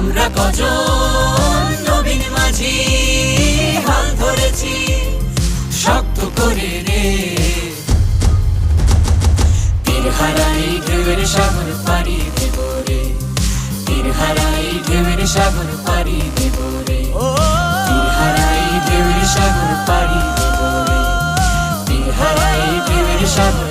আমরা কজন নবীন মাঝি হাল ধরেছি শক্ত করে রে। তীর হারাই ঢেউয়ের সাগর পাড়ি দেব রে, তীর হারাই ঢেউয়ের সাগর পাড়ি দেব রে, তীর হারাই ঢেউয়ের সাগর পাড়ি দেব রে, তীর হারাই ঢেউয়ের সাগর